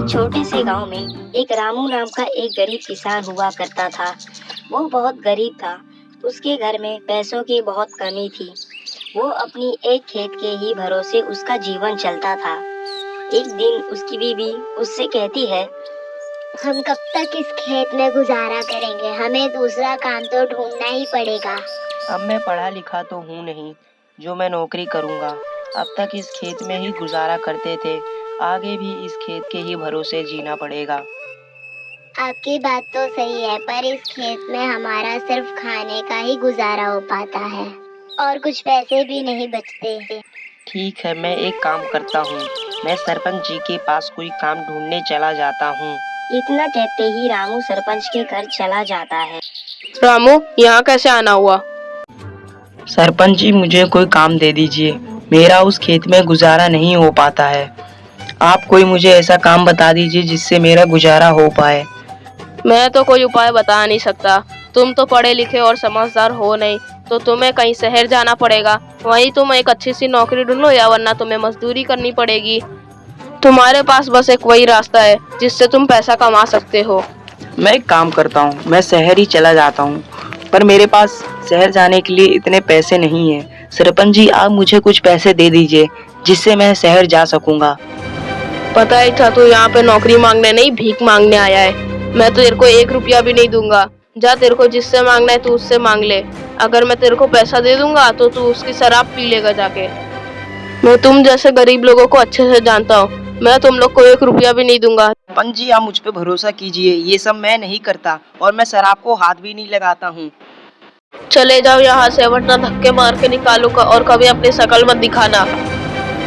छोटे से गांव में एक रामू नाम का एक गरीब किसान हुआ करता था। वो बहुत गरीब था। उसके घर में पैसों की बहुत कमी थी। वो अपनी एक खेत के ही भरोसे उसका जीवन चलता था। एक दिन उसकी बीवी उससे कहती है, हम कब तक इस खेत में गुजारा करेंगे, हमें दूसरा काम तो ढूंढना ही पड़ेगा। अब मैं पढ़ा लिखा तो हूँ नहीं जो मैं नौकरी करूँगा। अब तक इस खेत में ही गुजारा करते थे, आगे भी इस खेत के ही भरोसे जीना पड़ेगा। आपकी बात तो सही है, पर इस खेत में हमारा सिर्फ खाने का ही गुजारा हो पाता है और कुछ पैसे भी नहीं बचते। ठीक है, मैं एक काम करता हूँ, मैं सरपंच जी के पास कोई काम ढूंढने चला जाता हूँ। इतना कहते ही रामू सरपंच के घर चला जाता है। रामू, यहाँ कैसे आना हुआ? सरपंच जी, मुझे कोई काम दे दीजिए, मेरा उस खेत में गुजारा नहीं हो पाता है। आप कोई मुझे ऐसा काम बता दीजिए जिससे मेरा गुजारा हो पाए। मैं तो कोई उपाय बता नहीं सकता। तुम तो पढ़े लिखे और समझदार हो नहीं, तो तुम्हें कहीं शहर जाना पड़ेगा। वहीं तुम एक अच्छी सी नौकरी ढूंढो, या वरना तुम्हें मजदूरी करनी पड़ेगी। तुम्हारे पास बस एक वही रास्ता है जिससे तुम पैसा कमा सकते हो। मैं एक काम करता हूँ, मैं शहर ही चला जाता हूँ, पर मेरे पास शहर जाने के लिए इतने पैसे नहीं है। सरपंच जी, आप मुझे कुछ पैसे दे दीजिए जिससे मैं शहर जा सकूंगा। पता ही था तू यहाँ पे नौकरी मांगने नहीं, भीख मांगने आया है। मैं तो तेरे को 1 रुपया भी नहीं दूंगा। जा, तेरे को जिससे मांगना है तू उससे मांग ले। अगर मैं तेरे को पैसा दे दूंगा तो तू उसकी शराब पी लेगा जाके। मैं तुम जैसे गरीब लोगों को अच्छे से जानता हूँ। मैं तुम लोग को 1 रुपया भी नहीं दूंगा। सरपंच जी, आप मुझ पे भरोसा कीजिए, ये सब मैं नहीं करता और मैं शराब को हाथ भी नहीं लगाता हूँ। चले जाओ यहाँ से, वरना धक्के मार के निकालूंगा और कभी अपनी शकल मत दिखाना।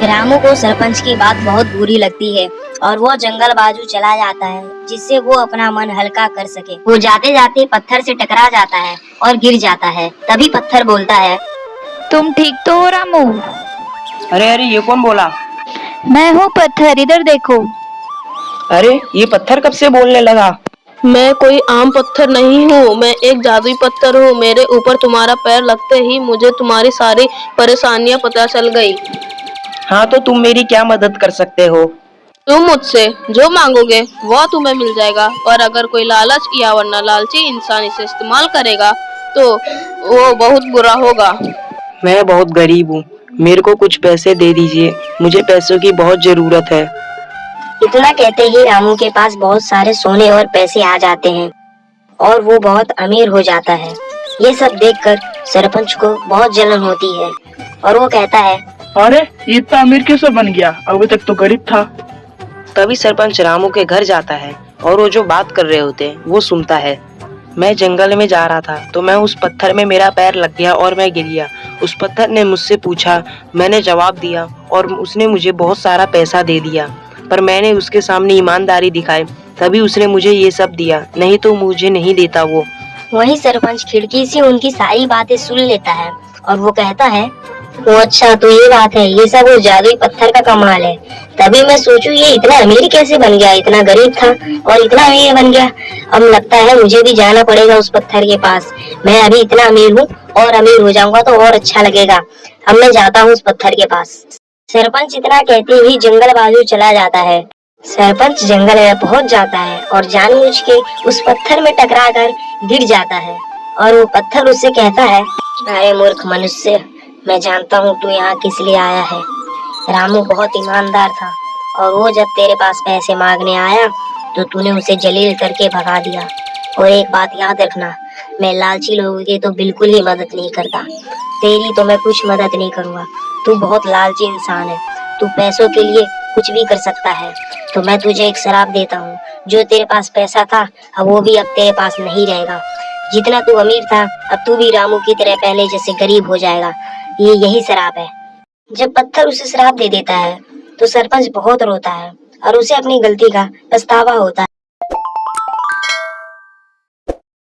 रामू को सरपंच की बात बहुत बुरी लगती है और वो जंगल बाजू चला जाता है, जिससे वो अपना मन हल्का कर सके। वो जाते जाते पत्थर से टकरा जाता है और गिर जाता है। तभी पत्थर बोलता है, तुम ठीक तो हो रामू? अरे अरे, ये कौन बोला? मैं हूँ पत्थर, इधर देखो। अरे, ये पत्थर कब से बोलने लगा? मैं कोई आम पत्थर नहीं हूँ, मैं एक जादुई पत्थर हूँ। मेरे ऊपर तुम्हारा पैर लगते ही मुझे तुम्हारी सारी परेशानियाँ पता चल गई। हाँ, तो तुम मेरी क्या मदद कर सकते हो? तुम मुझसे जो मांगोगे वो तुम्हें मिल जाएगा, और अगर कोई लालच या वरना लालची इंसान इसे इस्तेमाल करेगा तो वो बहुत बुरा होगा। मैं बहुत गरीब हूँ, मेरे को कुछ पैसे दे दीजिए, मुझे पैसों की बहुत जरूरत है। इतना कहते ही रामू के पास बहुत सारे सोने और पैसे आ जाते हैं और वो बहुत अमीर हो जाता है। ये सब देखकर सरपंच को बहुत जलन होती है और वो कहता है, अरे ये इतना अमीर कैसे बन गया, अभी तक तो गरीब था। तभी सरपंच रामू के घर जाता है और वो जो बात कर रहे होते हैं वो सुनता है। मैं जंगल में जा रहा था तो मैं उस पत्थर में मेरा पैर लग गया और मैं गिर गया। उस पत्थर ने मुझसे पूछा, मैंने जवाब दिया और उसने मुझे बहुत सारा पैसा दे दिया, पर मैंने उसके सामने ईमानदारी दिखाई, तभी उसने मुझे ये सब दिया, नहीं तो मुझे नहीं देता वो। वहीं सरपंच खिड़की से उनकी सारी बातें सुन लेता है और वो कहता है, वो अच्छा, तो ये बात है, ये सब उस जादुई पत्थर का कमाल है। तभी मैं सोचूं ये इतना अमीर कैसे बन गया, इतना गरीब था और इतना अमीर बन गया। अब लगता है मुझे भी जाना पड़ेगा उस पत्थर के पास। मैं अभी इतना अमीर हूँ और अमीर हो जाऊंगा तो और अच्छा लगेगा। अब मैं जाता हूँ उस पत्थर के पास। सरपंच इतना कहते ही जंगल बाजू चला जाता है। सरपंच जंगल में पहुंच जाता है और जानबूझ के उस पत्थर में टकरा कर गिर जाता है और वो पत्थर उससे कहता है, अरे मूर्ख मनुष्य, मैं जानता हूँ तू यहाँ किस लिए आया है। रामू बहुत ईमानदार था और वो जब तेरे पास पैसे मांगने आया तो तूने उसे जलील करके भगा दिया। और एक बात याद रखना, मैं लालची लोगों की तो बिल्कुल ही मदद नहीं करता। तेरी तो मैं कुछ मदद नहीं करूँगा। तू बहुत लालची इंसान है, तू पैसों के लिए कुछ भी कर सकता है। तो मैं तुझे एक शराब देता हूँ, जो तेरे पास पैसा था अब वो भी अब तेरे पास नहीं रहेगा। जितना तू अमीर था अब तू भी रामू की तरह पहले जैसे गरीब हो जाएगा। ये यही शराब है। जब पत्थर उसे शराब दे देता है तो सरपंच बहुत रोता है और उसे अपनी गलती का पछतावा होता है।